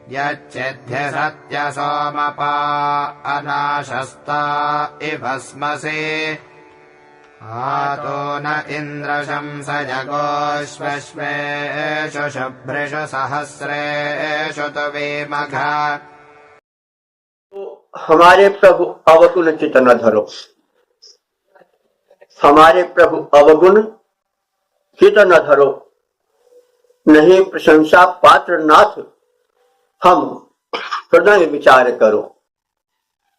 यच्चिद्ध्य सत्यसोमपा अनाशस्ता इभस्मसि आतो न इन्द्रशंसजगोष्वश्वेषु शुभ्रेषु सहस्रेषु तुवीमघ। हमारे प्रभु अवगुण चित्त न धरो, हमारे प्रभु अवगुण चित्त न धरो, नहीं प्रशंसा पात्र नाथ हम हृदय विचार करो।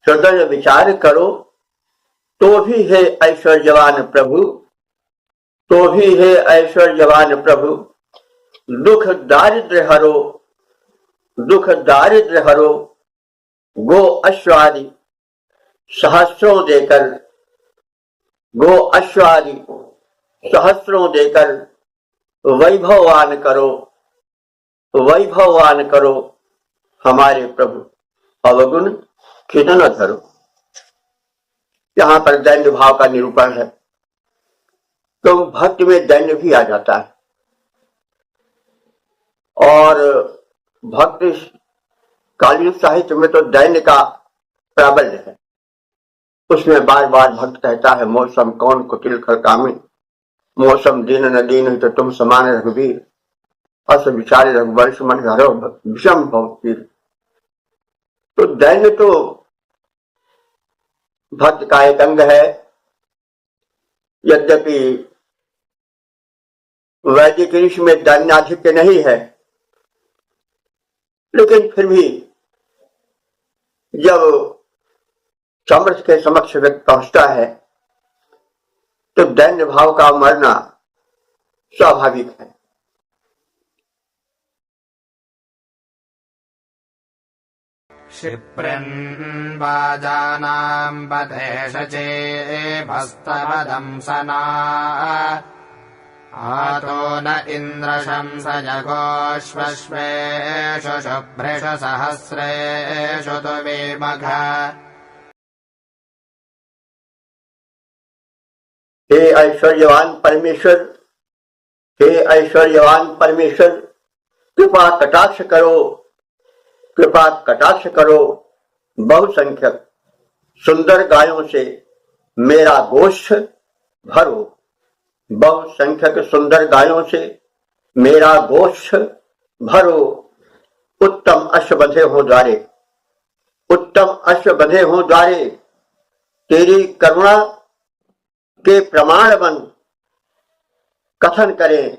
हृदय विचार करो तो भी है ऐश्वर्यवान प्रभु, तो भी है ऐश्वर्यवान प्रभु। दुख दारिद्र्य हरो, दुख दारिद्र्य हरो, गो अश्वादि सहस्रों देकर, गो अश्वादि सहस्रों देकर वैभववान करो, वैभववान करो हमारे प्रभु अवगुण चित्त न धरो। यहां पर दैन्य भाव का निरूपण है। तो भक्त में दैन्य भी आ जाता है और भक्त कालीन साहित्य में तो दैन्य का प्राबल्य है। उसमें बार बार भक्त कहता है मौसम कौन कुटिल खड़कामी, मौसम दीन न दीन तो तुम समान रघुवीर, अस विचारे रघुवंश मन हरो विषम भवतीर। तो दैन्य तो भक्त का एक अंग है। यद्यपि वैदिक ऋषि में दैन्याधिक्य नहीं है, लेकिन फिर भी जब समर्थ के समक्ष व्यक्ति पहुंचता है तो दैन्य भाव का मरना स्वाभाविक है। क्षिप्रन् वाजानां पथेशचे भस्तवदंसना आतो न इन्द्रशंसजगोष्वश्वेषु शुभ्रेषु सहस्रेषु तुवीमघ। हे ऐश्वर्यवान परमेश्वर, हे ऐश्वर्यवान परमेश्वर, कृपा कटाक्ष करो, कृपा कटाक्ष करो। बहुसंख्यक सुंदर गायों से मेरा गोष्ठ भरो, बहुसंख्यक सुंदर गायों से मेरा गोष्ठ भरो। उत्तम अश्व बंधे हो द्वारे, उत्तम अश्व बंधे हो द्वारे, तेरी करुणा के प्रमाण बन कथन करें।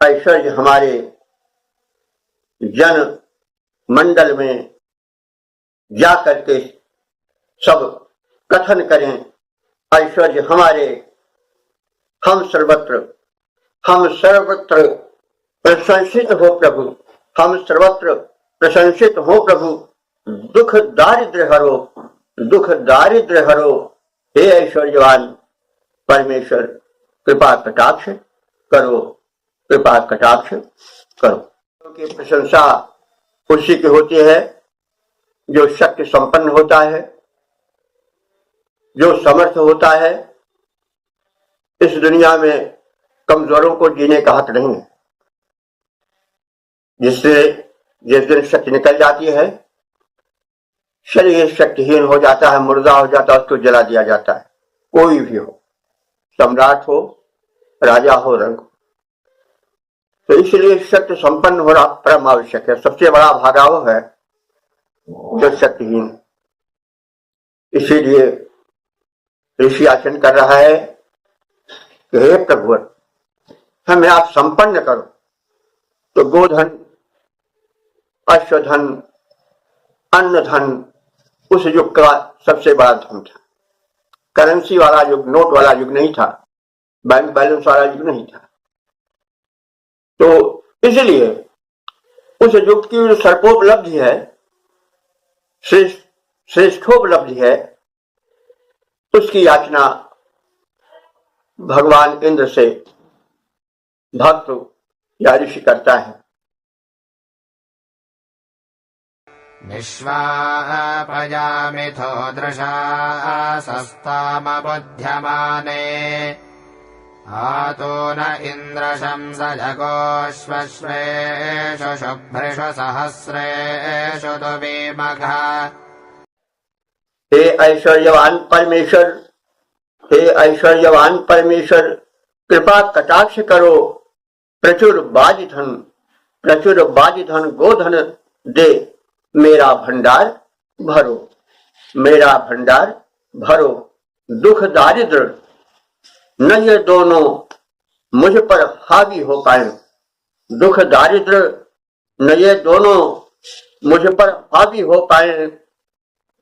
ऐश्वर्य हमारे जन मंडल में जा करके सब कथन करें। ऐश्वर्य हमारे, हम सर्वत्र प्रशंसित हो प्रभु, हम सर्वत्र प्रशंसित हो प्रभु। दुख दारिद्र्य हरो, दुख दारिद्र्य हरो। हे ऐश्वर्यवान परमेश्वर, कृपा कटाक्ष करो, कृपा कटाक्ष करो। की प्रशंसा उसी की होती है जो शक्ति संपन्न होता है, जो समर्थ होता है। इस दुनिया में कमजोरों को जीने का हक नहीं है। जिससे जिस दिन शक्ति निकल जाती है, शरीर शक्तिहीन हो जाता है, मुर्दा हो जाता है, उसको जला दिया जाता है। कोई भी हो, सम्राट हो, राजा हो, रंग। तो इसलिए शक्ति संपन्न होना परम आवश्यक है। सबसे बड़ा भागा वो है जो शक्तिहीन। इसीलिए ऋषि आचरण कर रहा है कि हे प्रभु, हमें आप संपन्न करो। तो गोधन, अश्वधन, अन्न धन उस युग का सबसे बड़ा धन था। करेंसी वाला युग, नोट वाला युग नहीं था, बैंक बैलेंस वाला युग नहीं था। तो इसलिए उस युग की जो सर्पोपलब्धि है, श्रेष्ठोपलब्धि है, उसकी याचना भगवान इंद्र से भक्त या ऋषि करता है। विश्वापयामिथो दृशा सस्तामबुध्यमाने आतो न इन्द्र शंसजगोऽश्वश्वेषु शुभ्रेषु सहस्रेषु दुविमघा। हे ऐश्वर्यवान परमेश्वर, हे ऐश्वर्यवान परमेश्वर, कृपा कटाक्ष करो, प्रचुर बाजीधन गोधन दे, मेरा भंडार भरो, मेरा भंडार भरो। दुख दारिद्र न ये दोनों मुझ पर हावी हो पाए, दुख दारिद्र न ये दोनों मुझ पर हावी हो पाए।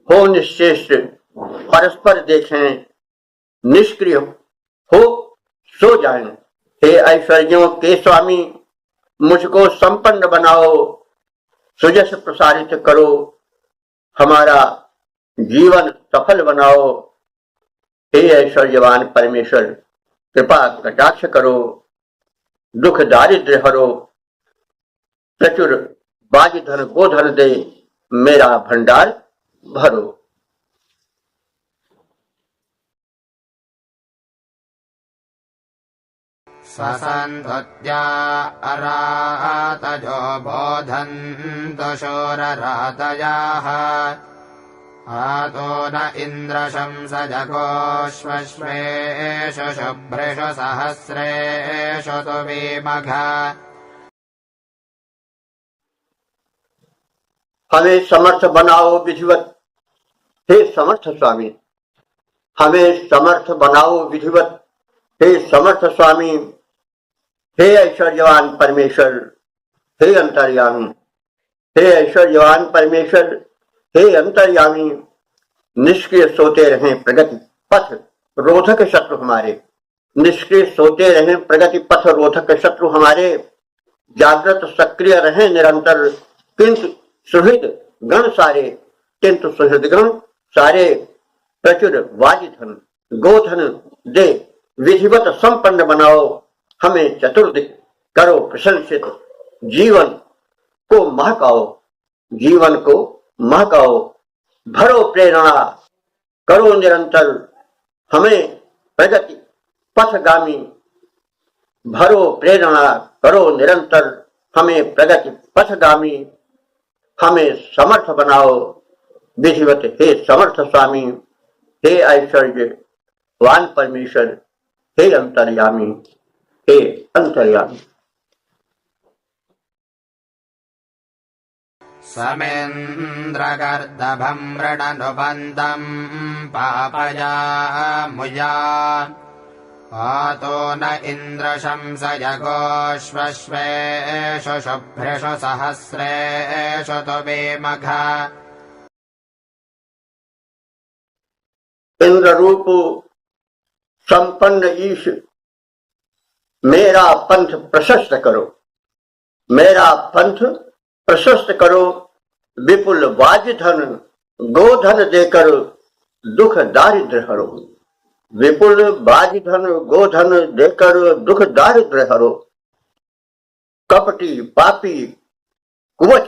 हो निश्चेष परस्पर देखें, निष्क्रिय हो सो जाएं। हे ऐश्वर्यों के स्वामी, मुझको संपन्न बनाओ, सुजस प्रसारित करो, हमारा जीवन सफल बनाओ। हे ऐश्वर्यवान परमेश्वर, कृपा कटाक्ष करो, दुख दारिद्र्य हरो, प्रचुर बाजीधन गोधन दे, मेरा भंडार भरो। ससन्तुत्या अरातजो बोधन्तु शूररातयाः। आतो न इन्द्र शंसजगोऽश्वश्वेषु शुभ्रेषु सहस्रेषु दुविमघा। हमें समर्थ बनाओ विधिवत, हे समर्थ स्वामी, हमें समर्थ बनाओ विधिवत, हे समर्थ स्वामी। हे ऐश्वर्यवान परमेश्वर, हे अंतर्यामी, हे ऐश्वर्यवान परमेश्वर, हे अंतर्यामी। निष्क्रिय सोते रहें प्रगति पथ रोधक शत्रु हमारे, निष्क्रिय सोते रहें प्रगति पथ रोधक शत्रु हमारे। जागृत सक्रिय रहें निरंतर, किंतु सुहृद गण सारे, किंतु सुहृद गण सारे। प्रचुर वाजिधन गोधन दे, विधिवत संपन्न बनाओ, हमें चतुर्दिक करो प्रशंसित। जीवन को महकाओ, जीवन को महकाओ, भरो प्रेरणा करो निरंतर, हमें प्रगति पथगामी। भरो प्रेरणा करो निरंतर, हमें प्रगति पथगामी। हमें समर्थ बनाओ विधिवत, हे समर्थ स्वामी, हे ऐश्वर्यवान परमेश्वर, हे अंतर्यामी, हे अंतर्यामी। समेन्द्रगर्दभं मृडनुबन्धं पापयामुया। आतो न इन्द्र शंसजगोऽश्वश्वेषु शुभ्रेषु सहस्रेषु दुविमघा। इंद्र रूप संपन्न ईश, मेरा पंथ प्रशस्त करो, मेरा पंथ प्रशस्त करो। विपुल वाजिधन गोधन देकर दुख दारिद्र्य हरो, विपुल वाजिधन गोधन देकर दुख दारिद्र्य हरो। कपटी पापी कुवच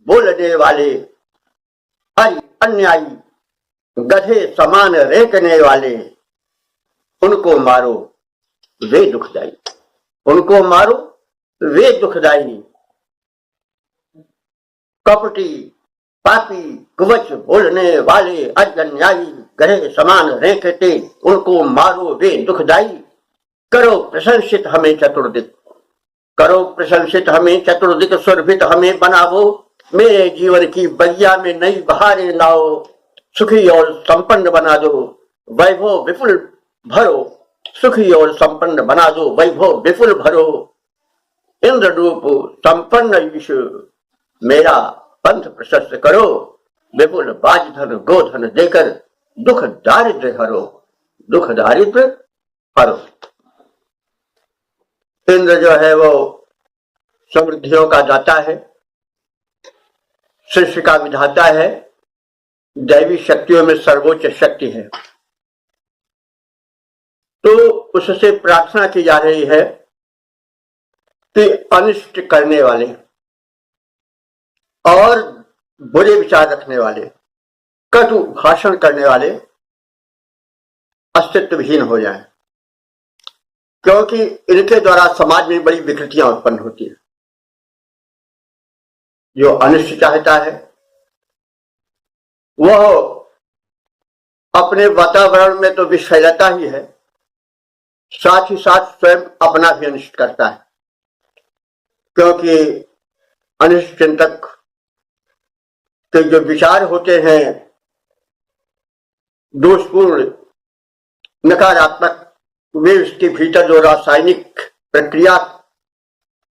बोलने वाले, हरि अन्यायी गधे समान रेंकने वाले, उनको मारो वे दुखदाई, उनको मारो वे दुखदाई। कपटी पापी कुवच बोलने वाले, अन्यायी गधे समान रेंकते, उनको मारो वे दुखदाई। करो प्रशंसित हमें चतुर्दिक, करो प्रशंसित हमें चतुर्दिक, सुरभित हमें बनाओ, मेरे जीवन की बगिया में नई बहारें लाओ। सुखी और संपन्न बना दो, वैभव विपुल भरो, सुखी और संपन्न बना दो, वैभव विपुल भरो। इंद्र रूप संपन्न ईश, मेरा पंथ प्रशस्त करो, विपुल बाजधन गोधन देकर दुख दारिद्र्य हरो, दुख दारिद्र्य हरो। इंद्र जो है वो समृद्धियों का दाता है, सृष्टि का विधाता है, दैवी शक्तियों में सर्वोच्च शक्ति है। तो उससे प्रार्थना की जा रही है कि अनिष्ट करने वाले और बुरे विचार रखने वाले, कटु भाषण करने वाले अस्तित्वहीन हो जाएं। क्योंकि इनके द्वारा समाज में बड़ी विकृतियां उत्पन्न होती हैं। जो अनिष्ट चाहता है वह अपने वातावरण में तो विष फैलाता ही है, साथ ही साथ स्वयं अपना भी अनिष्ट करता है, क्योंकि अनिष्ट चिंतक के जो विचार होते हैं दोषपूर्ण नकारात्मक, वे उसके भीतर जो रासायनिक प्रक्रिया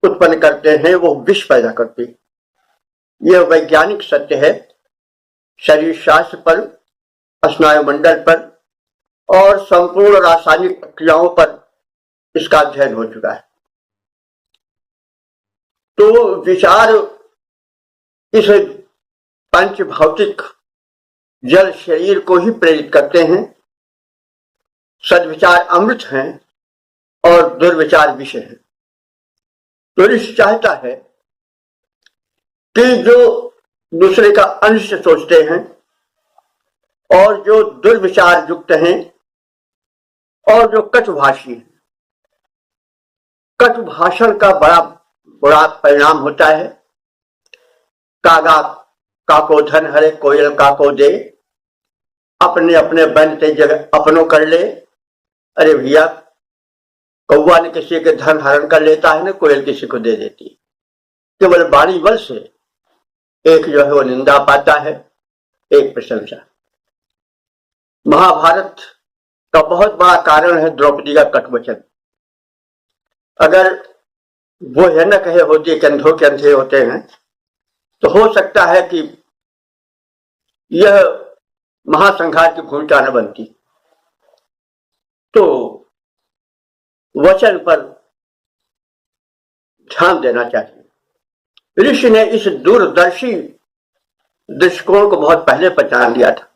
उत्पन्न करते हैं वो विष पैदा करते हैं। यह वैज्ञानिक सत्य है। शरीर शास्त्र पर, स्नायुमंडल पर और संपूर्ण रासायनिक प्रक्रियाओं पर इसका अध्ययन हो चुका है। तो विचार इस पंच भौतिक जल शरीर को ही प्रेरित करते हैं। सद्विचार अमृत हैं और दुर्विचार विष हैं। तो ऋषि चाहता है कि जो दूसरे का अनिष्ट सोचते हैं और जो दुर्विचार युक्त हैं और जो कटुभाषी हैं, कटु भाषण का बड़ा बुरा परिणाम होता है। कागा काको धन हरे, कोयल काको दे, अपने अपने बनते जगह अपनों कर ले। अरे भैया, कौवा ने किसी के धन हरण कर लेता है ना, कोयल किसी को दे देती है। केवल वाणी बल से एक जो है वो निंदा पाता है, एक प्रशंसा। महाभारत का बहुत बड़ा कारण है द्रौपदी का कटवचन। अगर वो यह न कहे होती कि अंधों के अंधे होते हैं, तो हो सकता है कि यह महासंघार की भूमिका न बनती। तो वचन पर ध्यान देना चाहिए। ऋषि ने इस दूरदर्शी दृष्टिकोण को बहुत पहले पहचान लिया था।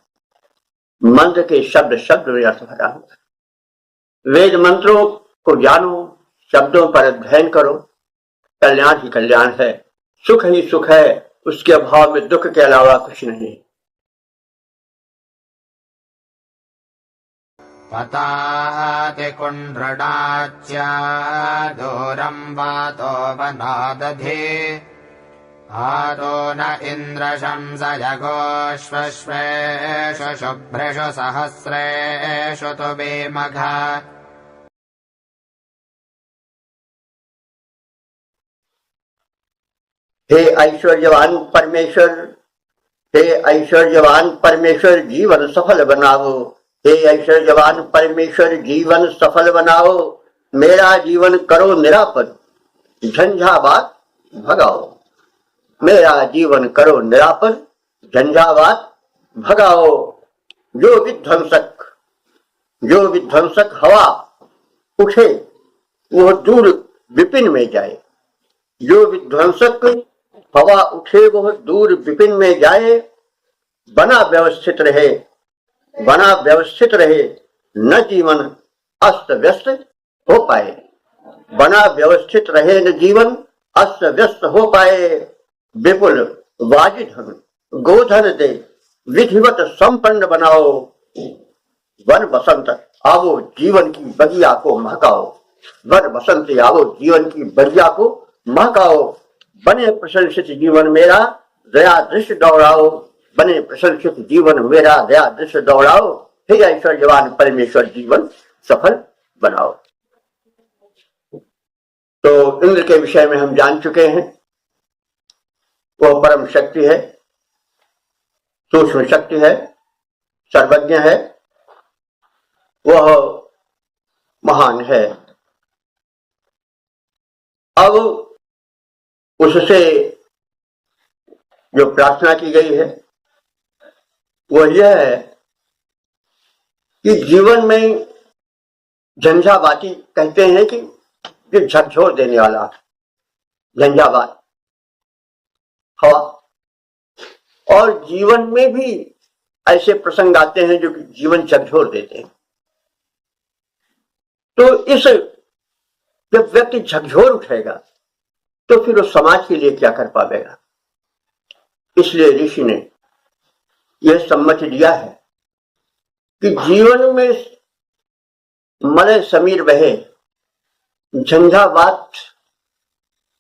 मंत्र के शब्द शब्द में अर्थ भरा हुआ। वेद मंत्रों को जानो, शब्दों पर अध्ययन करो, कल्याण ही कल्याण है, सुख ही सुख है, उसके अभाव में दुख के अलावा कुछ नहीं। पताति कुण्ड्रडाच्या दूरं वातो वनादधे, आदो न इन्द्र शंसयगोष्वश्वेषु शुभ्रेषु सहस्रेषु तु वेमघा। हे ऐश्वर्यवान परमेश्वर, हे ऐश्वर्यवान परमेश्वर, जीवन सफल बनाओ। हे ऐश्वर्यवान परमेश्वर, जीवन सफल बनाओ। मेरा जीवन करो निरापद, झंझावात भगाओ। मेरा जीवन करो निरापद, झंझावात भगाओ। जो विध्वंसक हवा उठे वो दूर विपिन में जाए। जो विध्वंसक हवा उठे वह दूर विपिन में जाए। बना व्यवस्थित रहे, बना व्यवस्थित रहे, न जीवन अस्त व्यस्त हो पाए। बना व्यवस्थित रहे न जीवन अस्त व्यस्त हो पाए। विपुल वाजिधन गोधन दे, विधिवत संपन्न बनाओ। वन बसंत आओ, जीवन की बगिया को महकाओ। वन बसंत आओ, जीवन की बगिया को महकाओ। बने प्रशंसित जीवन मेरा, दया दृश्य दौड़ाओ। बने प्रशंसित जीवन मेरा, दया दृश्य दौड़ाओ। हे ऐश्वर्यवान परमेश्वर, जीवन सफल बनाओ। तो इंद्र के विषय में हम जान चुके हैं। वह परम शक्ति है, सूक्ष्म शक्ति है, सर्वज्ञ है, वह महान है। अब उससे जो प्रार्थना की गई है वो यह है कि जीवन में झंझावाती कहते हैं कि जो झकझोर देने वाला, झंझावात हवा। और जीवन में भी ऐसे प्रसंग आते हैं जो जीवन झकझोर देते हैं। तो इस जब व्यक्ति झकझोर उठेगा तो फिर वो समाज के लिए क्या कर पाएगा। इसलिए ऋषि ने यह सम्मति दिया है कि जीवन में मलय समीर बहे, झंझावात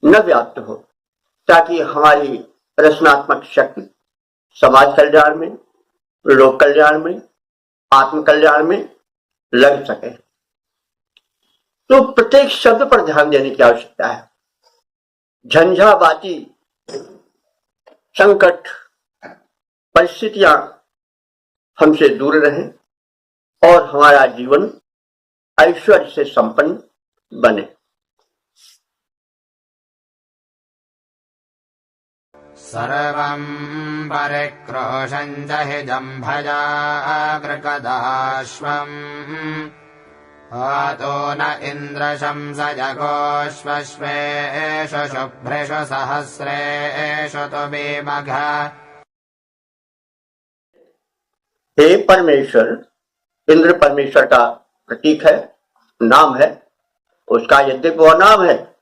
न व्याप्त हो, ताकि हमारी रचनात्मक शक्ति समाज कल्याण में, लोक कल्याण में, आत्म कल्याण में लग सके। तो प्रत्येक शब्द पर ध्यान देने की आवश्यकता है। झंझावाती संकट परिस्थितियां हमसे दूर रहें और हमारा जीवन ऐश्वर्य से संपन्न बने। सर्वं परिक्रोशं जहि जम्भजाग्रगदाश्वम् आतो न इन्द्रशंसजगोऽश्वश्वेषु शुभ्रेषु सहस्रेषु तुबीमघ। हे परमेश्वर, इंद्र परमेश्वर का प्रतीक है, नाम है। उसका यद्यपि वह नाम है,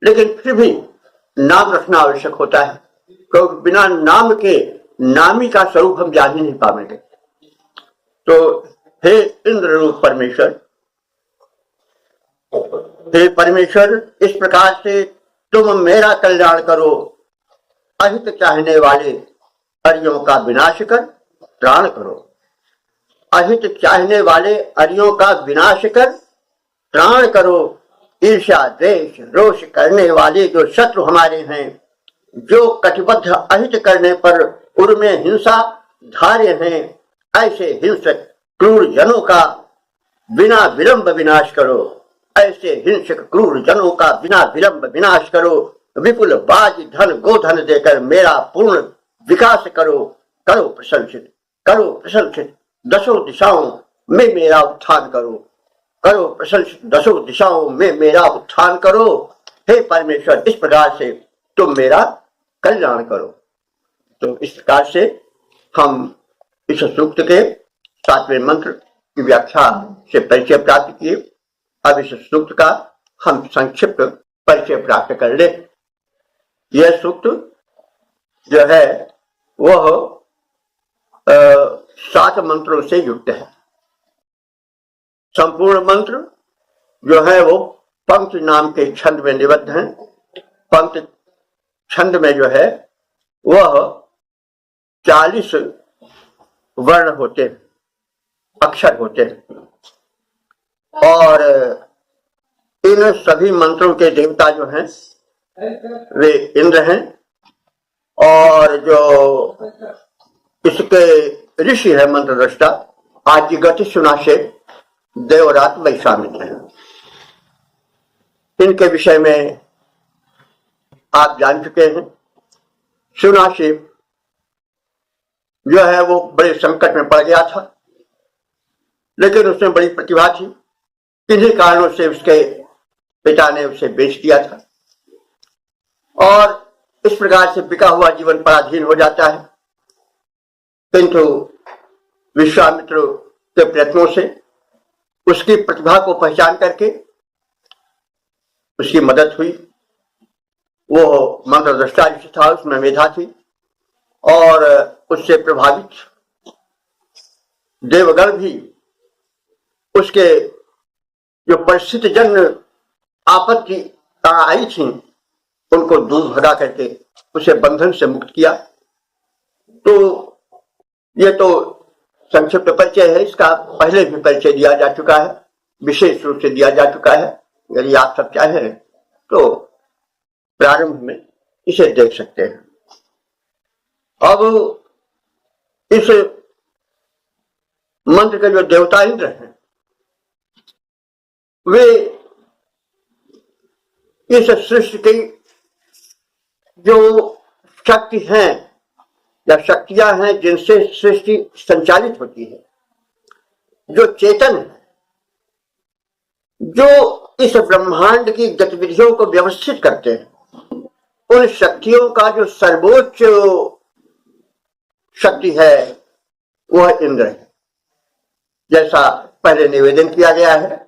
लेकिन फिर भी नाम रखना आवश्यक होता है, क्योंकि बिना नाम के नामी का स्वरूप हम जान ही नहीं पाएंगे। तो हे इंद्र रूप परमेश्वर, हे परमेश्वर, इस प्रकार से तुम मेरा कल्याण करो। अहित चाहने वाले अरियों का विनाश कर प्राण करो। अहित चाहने वाले अरियों का विनाश कर प्राण करो। ईर्ष्या द्वेष रोष करने वाले जो शत्रु हमारे हैं, जो कटिबद्ध अहित करने पर उर्मे हिंसा धार्य हैं, ऐसे हिंसक क्रूर जनों का बिना विलंब विनाश करो। ऐसे हिंसक क्रूर जनों का बिना विलंब विनाश करो। विपुल बाज धन गोधन देकर मेरा पूर्ण विकास करो। करो प्रशंसित, करो प्रशंसित, दसों दिशाओं में मेरा उत्थान करो। करो प्रशंसित, दसों दिशाओं में मेरा उत्थान करो। हे परमेश्वर, इस प्रकार से तुम मेरा कल्याण करो। तो इस प्रकार से हम इस सूक्त के 7वें मंत्र की व्याख्या से परिचय प्राप्त किए। अब इस सूक्त का हम संक्षिप्त परिचय प्राप्त कर ले। यह सूक्त जो है वह 7 मंत्रों से युक्त है। संपूर्ण मंत्र जो है वो पंक्ति नाम के छंद में निबद्ध हैं। पंक्ति छंद में जो है वह 40 वर्ण होते हैं, अक्षर होते हैं। और इन सभी मंत्रों के देवता जो हैं वे इंद्र हैं, और जो इसके ऋषि है मंत्र दृष्टा आदि गति सुनाशे देवरात वैश्वामित्र हैं। इनके विषय में आप जान चुके हैं। सुनाशिव जो है वो बड़े संकट में पड़ गया था, लेकिन उसमें बड़ी प्रतिभा थी। किन्हीं कारणों से उसके पिता ने उसे बेच दिया था, और इस प्रकार से बिका हुआ जीवन पराधीन हो जाता है। किंतु विश्वामित्र के प्रयत्नों से उसकी प्रतिभा को पहचान करके उसकी मदद हुई। वो मंत्र दृष्टा था, उसमें मेधा थी, और उससे प्रभावित देवगण भी उसके जो परिस्थिति जन्य आपत्ति आई थी उनको दूर भगा करके उसे बंधन से मुक्त किया। तो ये तो संक्षिप्त परिचय है, इसका पहले भी परिचय दिया जा चुका है, विशेष रूप से दिया जा चुका है। यदि आप सब चाहें तो प्रारंभ में इसे देख सकते हैं। अब इस मंत्र के जो देवता इंद्र हैं वे इस सृष्टि की जो शक्ति हैं या शक्तियां हैं जिनसे सृष्टि संचालित होती है, जो चेतन है, जो इस ब्रह्मांड की गतिविधियों को व्यवस्थित करते हैं, उन शक्तियों का जो सर्वोच्च शक्ति है वह इंद्र है। जैसा पहले निवेदन किया गया है,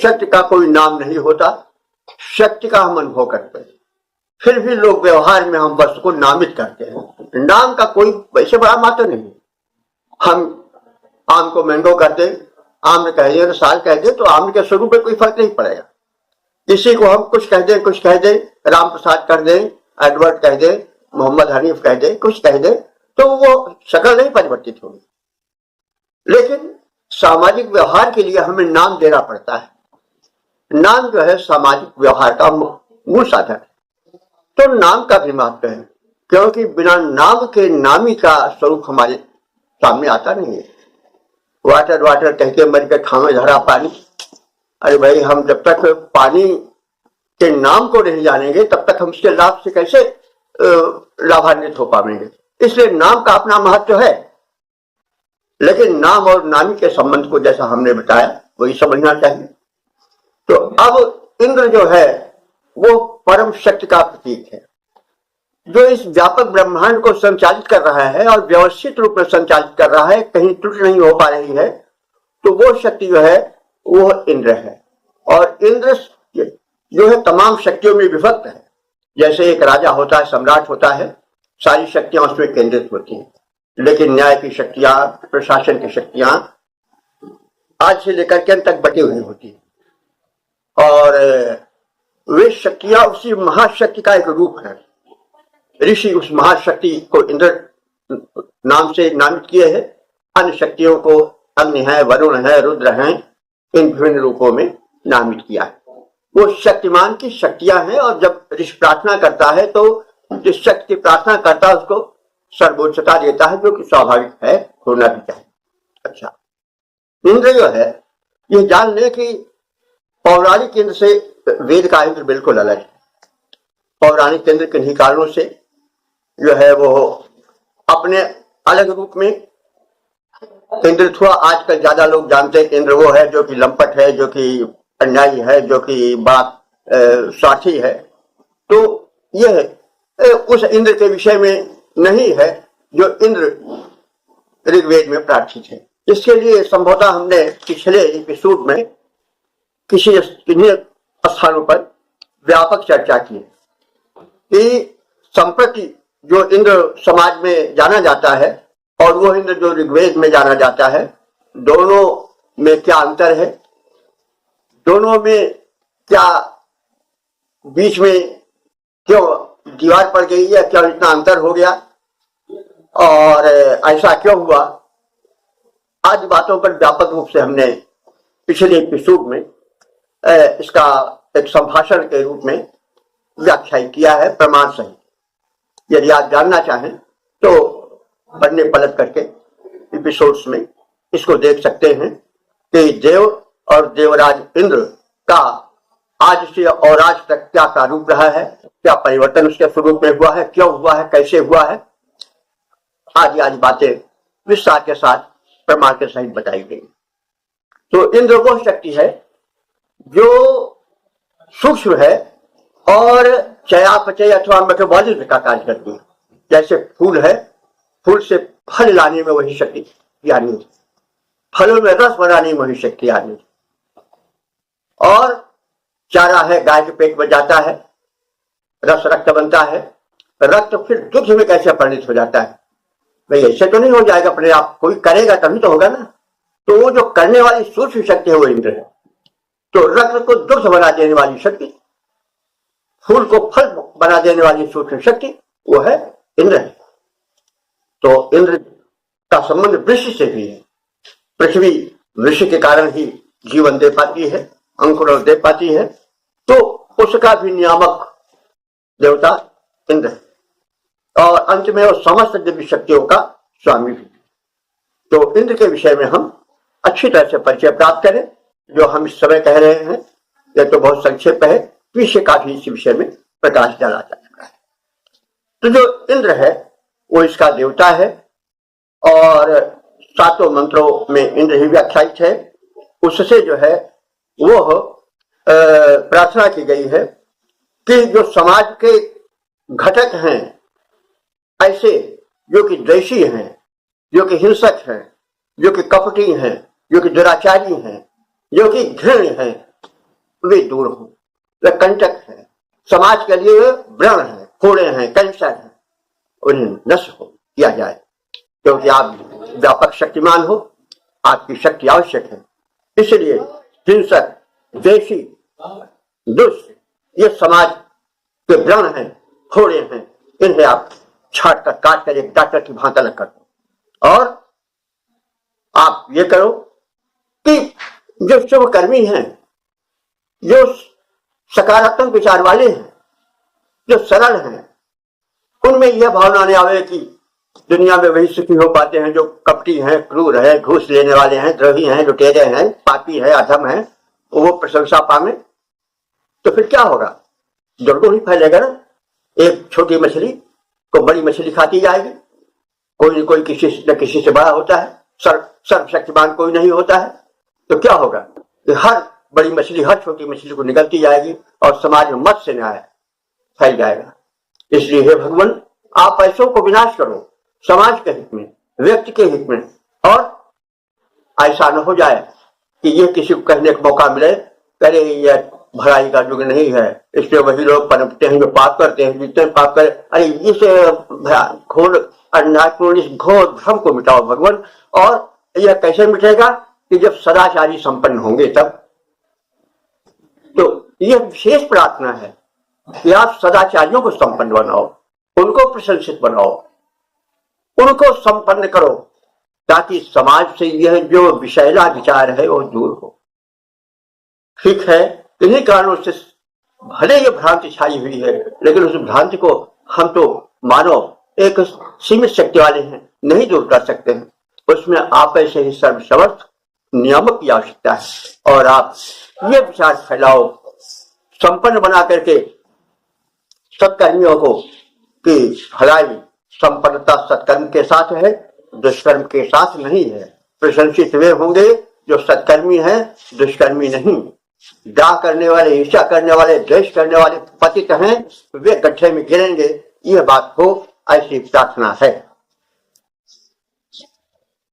शक्ति का कोई नाम नहीं होता, शक्ति का हम अनुभव करते हैं। फिर भी लोग व्यवहार में हम वस्तु को नामित करते हैं। नाम का कोई वैसे बड़ा महत्व नहीं। हम आम को मैंगो कहते, आम कह दे तो साल कह दे, तो आम के स्वरूप में कोई फर्क नहीं पड़ेगा। किसी को हम कुछ कह दें, राम प्रसाद कर दें, एडवर्ड कह दें, मोहम्मद हनीफ कह दें, कुछ कह दें, तो वो शक्ल नहीं परिवर्तित होगी। लेकिन सामाजिक व्यवहार के लिए हमें नाम देना पड़ता है। नाम जो है सामाजिक व्यवहार का मूल साधन है। तो नाम का भी महत्व है, क्योंकि बिना नाम के नामी का स्वरूप हमारे सामने आता नहीं है। वाटर वाटर कह के मर के खामे धरा पानी। अरे भाई, हम जब तक पानी के नाम को नहीं जानेंगे तब तक हम उसके लाभ से कैसे लाभान्वित हो पाएंगे। इसलिए नाम का अपना महत्व है, लेकिन नाम और नामी के संबंध को जैसा हमने बताया वही समझना चाहिए। तो अब इंद्र जो है वो परम शक्ति का प्रतीक है, जो इस व्यापक ब्रह्मांड को संचालित कर रहा है और व्यवस्थित रूप में संचालित कर रहा है, कहीं त्रुटि नहीं हो पा रही है। तो वो शक्ति जो है वो इंद्र है। और इंद्र जो है तमाम शक्तियों में विभक्त है। जैसे एक राजा होता है, सम्राट होता है, सारी शक्तियां उसमें केंद्रित होती हैं, लेकिन न्याय की शक्तियां, प्रशासन की शक्तियां आज से लेकर के अंत तक बटी हुई होती है। और वे शक्तियां उसी महाशक्ति का एक रूप है। ऋषि उस महाशक्ति को इंद्र नाम से नामित किए हैं। अन्य शक्तियों को अग्नि है, वरुण है, रुद्र हैं, इन विभिन्न रूपों में नामित किया है। वो शक्तिमान की शक्तियां हैं। और जब ऋषि प्रार्थना करता है तो जिस शक्ति की प्रार्थना करता है उसको सर्वोच्चता देता है, जो कि स्वाभाविक है, होना भी चाहिए। अच्छा, इंद्र जो है ये जान ले कि पौराणिक इंद्र से वेद का इंद्र बिल्कुल अलग है। पौराणिक इंद्र किन्हीं कारणों से जो है वो अपने अलग रूप में इंद्र हुआ। आजकल ज्यादा लोग जानते हैं इंद्र वो है जो कि लंपट है, जो कि अन्यायी है, जो कि बात स्वार्थी है। तो यह उस इंद्र के विषय में नहीं है जो इंद्र ऋग्वेद में प्रार्थित है। इसके लिए संभवतः हमने पिछले एपिसोड में किसी स्थानों पर व्यापक चर्चा की कि संप्रति जो इंद्र समाज में जाना जाता है और वो इंद्र जो ऋग्वेद में जाना जाता है, दोनों में क्या अंतर है, दोनों में क्या बीच में क्यों दीवार पड़ गई है, क्यों इतना अंतर हो गया और ऐसा क्यों हुआ, आदि बातों पर व्यापक रूप से हमने पिछले एपिसोड में इसका एक संभाषण के रूप में व्याख्या किया है प्रमाण सहित। यदि आप जानना चाहें तो पढ़ने पलट करके एपिसोड्स में इसको देख सकते हैं कि देव और देवराज इंद्र का आज से और आज तक क्या प्रारूप रहा है, क्या परिवर्तन उसके स्वरूप में हुआ है, क्यों हुआ है, कैसे हुआ है, आदि आदि बातें विस्तार के साथ प्रमाण के सहित बताई गई। तो इंद्र वो शक्ति है जो सूक्ष्म है और चयापचय अथवा मेटाबॉलिज्म का कार्य करती है। जैसे फूल है, फूल से फल लाने में वही शक्ति यानी फलों में रस बनाने में वही शक्ति यानी, और चारा है, गाय के पेट में जाता है, रस रक्त बनता है, रक्त फिर दुग्ध में कैसे परिणित हो जाता है। भाई ऐसे तो नहीं हो जाएगा अपने आप, कोई करेगा तभी तो होगा ना। तो वो जो करने वाली सूक्ष्म शक्ति है वो इंद्र है। तो रक्त को दुग्ध बना देने वाली शक्ति, फूल को फल बना देने वाली सूक्ष्म शक्ति वो है इंद्र है। तो इंद्र का संबंध वृक्ष से भी है। पृथ्वी वृक्ष के कारण ही जीवन दे पाती है, अंकुरण दे पाती है, तो उसका भी नियामक देवता इंद्र है। और अंत में वो समस्त दिव्य शक्तियों का स्वामी भी। तो इंद्र के विषय में हम अच्छी तरह से परिचय प्राप्त करें। जो हम इस समय कह रहे हैं यह तो बहुत संक्षेप है, विषय का भी इस विषय में प्रकाश डाला जा चुका है। तो जो इंद्र है वो इसका देवता है और सातों मंत्रों में इंद्र ही व्याख्यायित है। उससे जो है वो प्रार्थना की गई है कि जो समाज के घटक हैं, ऐसे जो कि द्वेषी हैं, जो कि हिंसक हैं, जो कि कपटी हैं, जो कि दुराचारी हैं, जो कि घृण हैं, वे दूर हों। वे कंटक हैं, समाज के लिए व्रण है, फोड़े हैं, कैंसर है, उन्हें नष्ट हो किया जाए। क्योंकि आप व्यापक शक्तिमान हो, आपकी शक्ति आवश्यक है। इसलिए हिंसक, द्वेषी दुष्ट, ये समाज के व्रण हैं, फोड़े हैं, इन्हें आप छाट कर काट कर एक डॉक्टर की भांति अलग कर दो। और आप ये करो कि जो शुभ कर्मी हैं, जो सकारात्मक विचार वाले हैं, जो सरल हैं, उनमें यह भावना नहीं आवे कि दुनिया में वही सुखी हो पाते हैं जो कपटी हैं, क्रूर है, घूस लेने वाले हैं, द्रोही हैं, लुटेरे हैं, पापी है, अधम है, वो प्रशंसा पावे। तो फिर क्या होगा? जड़ तो नहीं फैलेगा ना। एक छोटी मछली को बड़ी मछली खाती जाएगी। कोई न कोई किसी न किसी से बड़ा होता है, सर्वशक्तिमान कोई नहीं होता है। तो क्या होगा कि हर बड़ी मछली हर छोटी मछली को निगलती जाएगी और समाज में मत से न्याय फैल जाएगा। इसलिए हे भगवान, आप पैसों को विनाश करो समाज के हित में, व्यक्ति के हित में। और ऐसा न हो जाए कि ये किसी को कहने का मौका मिले, करे यह भलाई का युग नहीं है, इसलिए वही लोग पनपते हैं जो पाप करते हैं, जितने पाप करे। अरे इस घोर अन्यायपूर्ण इस घोर भ्रम को मिटाओ भगवान। और यह कैसे मिटेगा? कि जब सदाचारी संपन्न होंगे तब। तो यह विशेष प्रार्थना है कि आप सदाचारियों को संपन्न बनाओ, उनको प्रशंसित बनाओ, उनको संपन्न करो, ताकि समाज से यह जो विषैला विचार है वो दूर हो। ठीक है, इन्हीं कारणों से भले ये भ्रांति छाई हुई है, लेकिन उस भ्रांति को हम तो मानो एक सीमित शक्ति वाले हैं, नहीं दूर कर सकते हैं। उसमें आप ऐसे ही सर्वसमर्थ नियामक की आवश्यकता है। और आप ये विचार फैलाओ, संपन्न बना करके सत्कर्मियों को, कि भलाई संपन्नता सत्कर्म के साथ है, दुष्कर्म के साथ नहीं है। प्रशंसित वे होंगे जो सत्कर्मी हैं, दुष्कर्मी नहीं। डा करने वाले, ईर्ष्या करने वाले, द्वेष करने वाले पतित हैं, वे गड्ढे में गिरेंगे। यह बात हो, ऐसी प्रार्थना है।